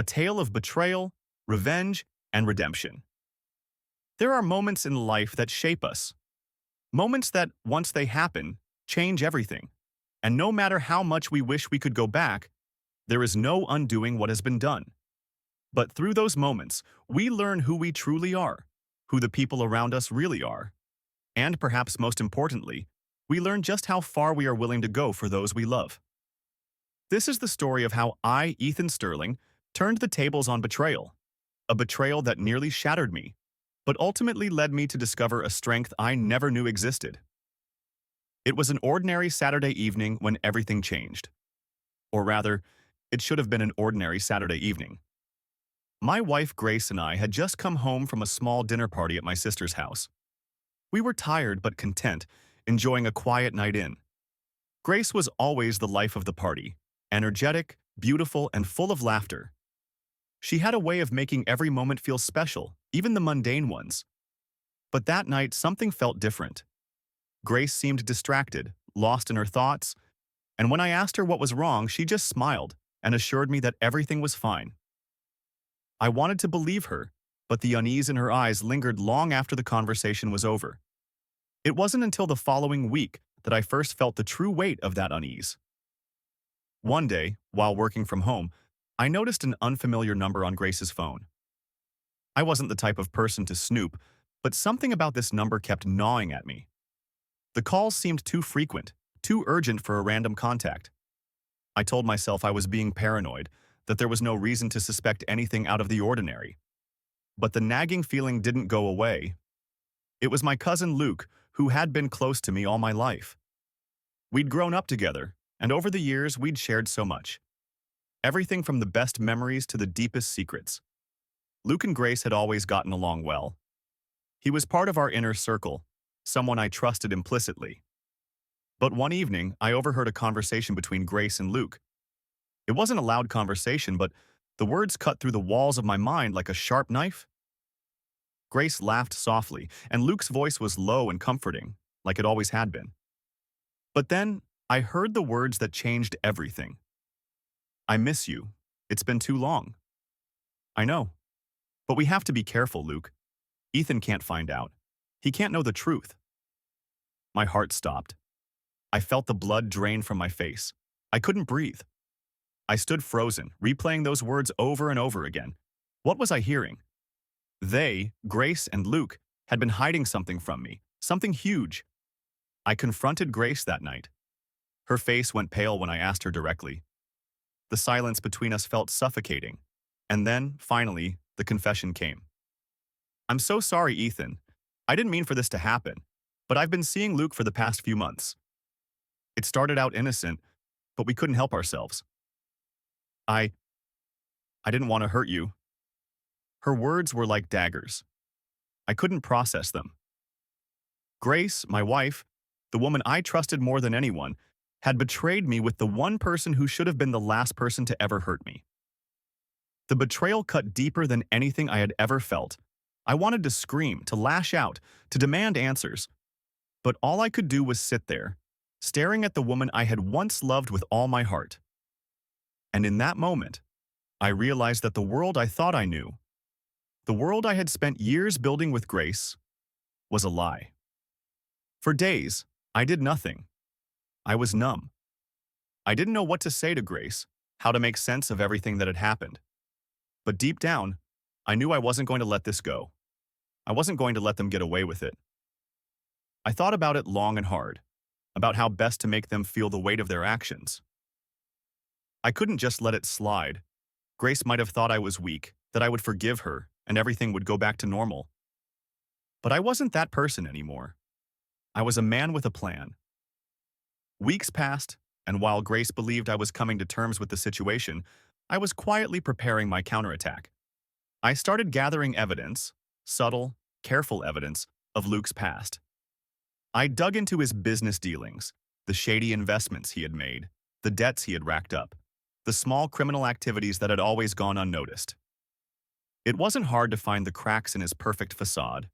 a tale of betrayal, revenge, and redemption. There are moments in life that shape us, moments that, once they happen, change everything. And no matter how much we wish we could go back, there is no undoing what has been done. But through those moments, we learn who we truly are, who the people around us really are, and perhaps most importantly, we learn just how far we are willing to go for those we love. This is the story of how I, Ethan Sterling, turned the tables on betrayal, a betrayal that nearly shattered me, but ultimately led me to discover a strength I never knew existed. It was an ordinary Saturday evening when everything changed. Or rather, it should have been an ordinary Saturday evening. My wife Grace and I had just come home from a small dinner party at my sister's house. We were tired but content, enjoying a quiet night in. Grace was always the life of the party, energetic, beautiful, and full of laughter. She had a way of making every moment feel special, even the mundane ones. But that night, something felt different. Grace seemed distracted, lost in her thoughts, and when I asked her what was wrong, she just smiled and assured me that everything was fine. I wanted to believe her, but the unease in her eyes lingered long after the conversation was over. It wasn't until the following week that I first felt the true weight of that unease. One day, while working from home, I noticed an unfamiliar number on Grace's phone. I wasn't the type of person to snoop, but something about this number kept gnawing at me. The calls seemed too frequent, too urgent for a random contact. I told myself I was being paranoid, that there was no reason to suspect anything out of the ordinary. But the nagging feeling didn't go away. It was my cousin Luke, who had been close to me all my life. We'd grown up together, and over the years we'd shared so much. Everything from the best memories to the deepest secrets. Luke and Grace had always gotten along well. He was part of our inner circle, someone I trusted implicitly. But one evening, I overheard a conversation between Grace and Luke. It wasn't a loud conversation, but the words cut through the walls of my mind like a sharp knife. Grace laughed softly, and Luke's voice was low and comforting, like it always had been. But then, I heard the words that changed everything. "I miss you. It's been too long." "I know. But we have to be careful, Luke. Ethan can't find out. He can't know the truth." My heart stopped. I felt the blood drain from my face. I couldn't breathe. I stood frozen, replaying those words over and over again. What was I hearing? They, Grace and Luke, had been hiding something from me, something huge. I confronted Grace that night. Her face went pale when I asked her directly. The silence between us felt suffocating. And then, finally, the confession came. "I'm so sorry, Ethan. I didn't mean for this to happen, but I've been seeing Luke for the past few months. It started out innocent, but we couldn't help ourselves. I didn't want to hurt you." Her words were like daggers. I couldn't process them. Grace, my wife, the woman I trusted more than anyone, had betrayed me with the one person who should have been the last person to ever hurt me. The betrayal cut deeper than anything I had ever felt. I wanted to scream, to lash out, to demand answers. But all I could do was sit there, staring at the woman I had once loved with all my heart. And in that moment, I realized that the world I thought I knew, the world I had spent years building with Grace, was a lie. For days, I did nothing. I was numb. I didn't know what to say to Grace, how to make sense of everything that had happened. But deep down, I knew I wasn't going to let this go. I wasn't going to let them get away with it. I thought about it long and hard, about how best to make them feel the weight of their actions. I couldn't just let it slide. Grace might have thought I was weak, that I would forgive her, and everything would go back to normal. But I wasn't that person anymore. I was a man with a plan. Weeks passed, and while Grace believed I was coming to terms with the situation, I was quietly preparing my counterattack. I started gathering evidence, subtle, careful evidence, of Luke's past. I dug into his business dealings, the shady investments he had made, the debts he had racked up, the small criminal activities that had always gone unnoticed. It wasn't hard to find the cracks in his perfect facade.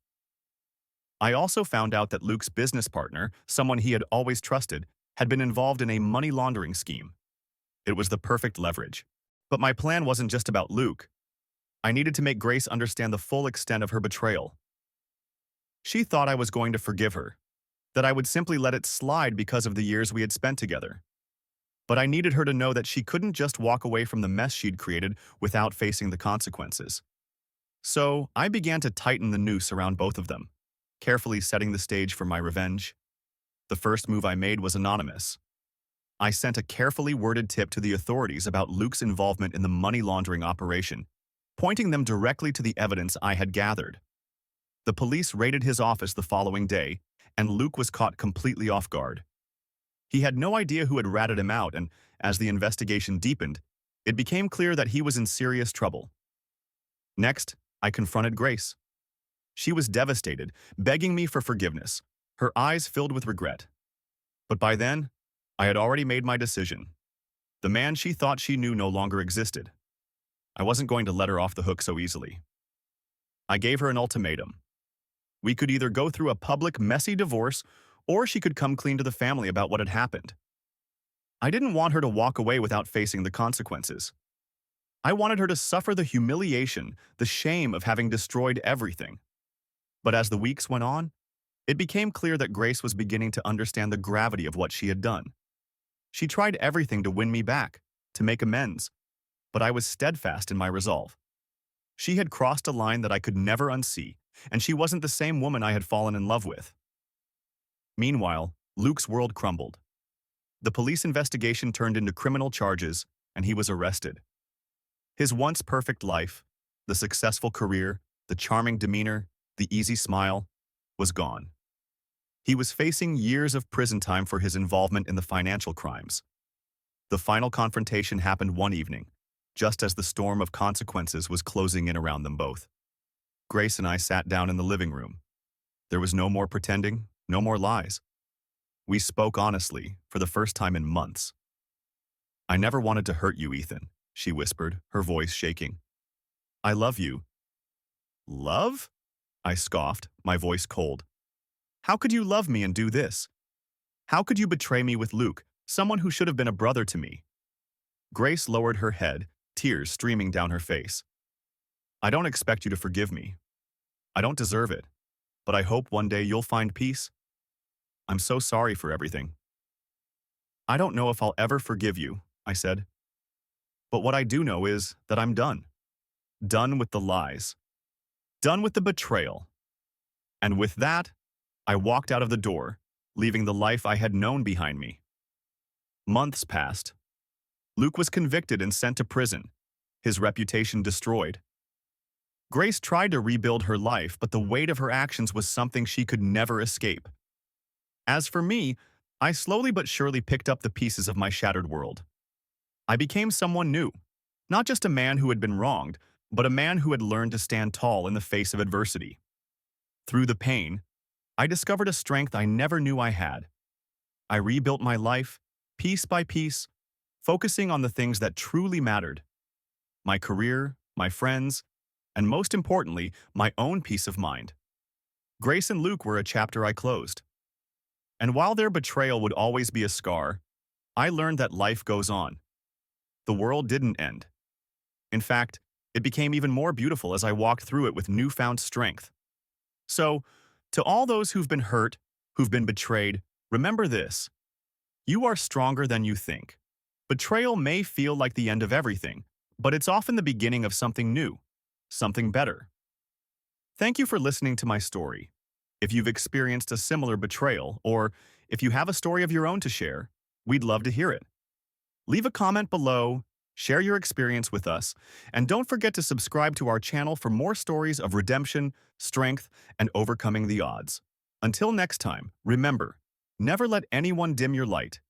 I also found out that Luke's business partner, someone he had always trusted, had been involved in a money laundering scheme. It was the perfect leverage. But my plan wasn't just about Luke. I needed to make Grace understand the full extent of her betrayal. She thought I was going to forgive her, that I would simply let it slide because of the years we had spent together. But I needed her to know that she couldn't just walk away from the mess she'd created without facing the consequences. So I began to tighten the noose around both of them, carefully setting the stage for my revenge. The first move I made was anonymous. I sent a carefully worded tip to the authorities about Luke's involvement in the money laundering operation, pointing them directly to the evidence I had gathered. The police raided his office the following day, and Luke was caught completely off guard. He had no idea who had ratted him out, and as the investigation deepened, it became clear that he was in serious trouble. Next, I confronted Grace. She was devastated, begging me for forgiveness, her eyes filled with regret. But by then, I had already made my decision. The man she thought she knew no longer existed. I wasn't going to let her off the hook so easily. I gave her an ultimatum. We could either go through a public, messy divorce, or she could come clean to the family about what had happened. I didn't want her to walk away without facing the consequences. I wanted her to suffer the humiliation, the shame of having destroyed everything. But as the weeks went on, it became clear that Grace was beginning to understand the gravity of what she had done. She tried everything to win me back, to make amends, but I was steadfast in my resolve. She had crossed a line that I could never unsee, and she wasn't the same woman I had fallen in love with. Meanwhile, Luke's world crumbled. The police investigation turned into criminal charges, and he was arrested. His once perfect life, the successful career, the charming demeanor, the easy smile, was gone. He was facing years of prison time for his involvement in the financial crimes. The final confrontation happened one evening, just as the storm of consequences was closing in around them both. Grace and I sat down in the living room. There was no more pretending, no more lies. We spoke honestly, for the first time in months. "I never wanted to hurt you, Ethan," she whispered, her voice shaking. "I love you." "Love?" I scoffed, my voice cold. "How could you love me and do this? How could you betray me with Luke, someone who should have been a brother to me?" Grace lowered her head, tears streaming down her face. "I don't expect you to forgive me. I don't deserve it, but I hope one day you'll find peace. I'm so sorry for everything." "I don't know if I'll ever forgive you," I said. "But what I do know is that I'm done. Done with the lies. Done with the betrayal." And with that, I walked out of the door, leaving the life I had known behind me. Months passed. Luke was convicted and sent to prison, his reputation destroyed. Grace tried to rebuild her life, but the weight of her actions was something she could never escape. As for me, I slowly but surely picked up the pieces of my shattered world. I became someone new, not just a man who had been wronged, but a man who had learned to stand tall in the face of adversity. Through the pain, I discovered a strength I never knew I had. I rebuilt my life, piece by piece, focusing on the things that truly mattered: my career, my friends, and most importantly, my own peace of mind. Grace and Luke were a chapter I closed. And while their betrayal would always be a scar, I learned that life goes on. The world didn't end. In fact, it became even more beautiful as I walked through it with newfound strength. So, to all those who've been hurt, who've been betrayed, remember this: you are stronger than you think. Betrayal may feel like the end of everything, but it's often the beginning of something new, something better. Thank you for listening to my story. If you've experienced a similar betrayal, or if you have a story of your own to share, we'd love to hear it. Leave a comment below, share your experience with us, and don't forget to subscribe to our channel for more stories of redemption, strength, and overcoming the odds. Until next time, remember, never let anyone dim your light.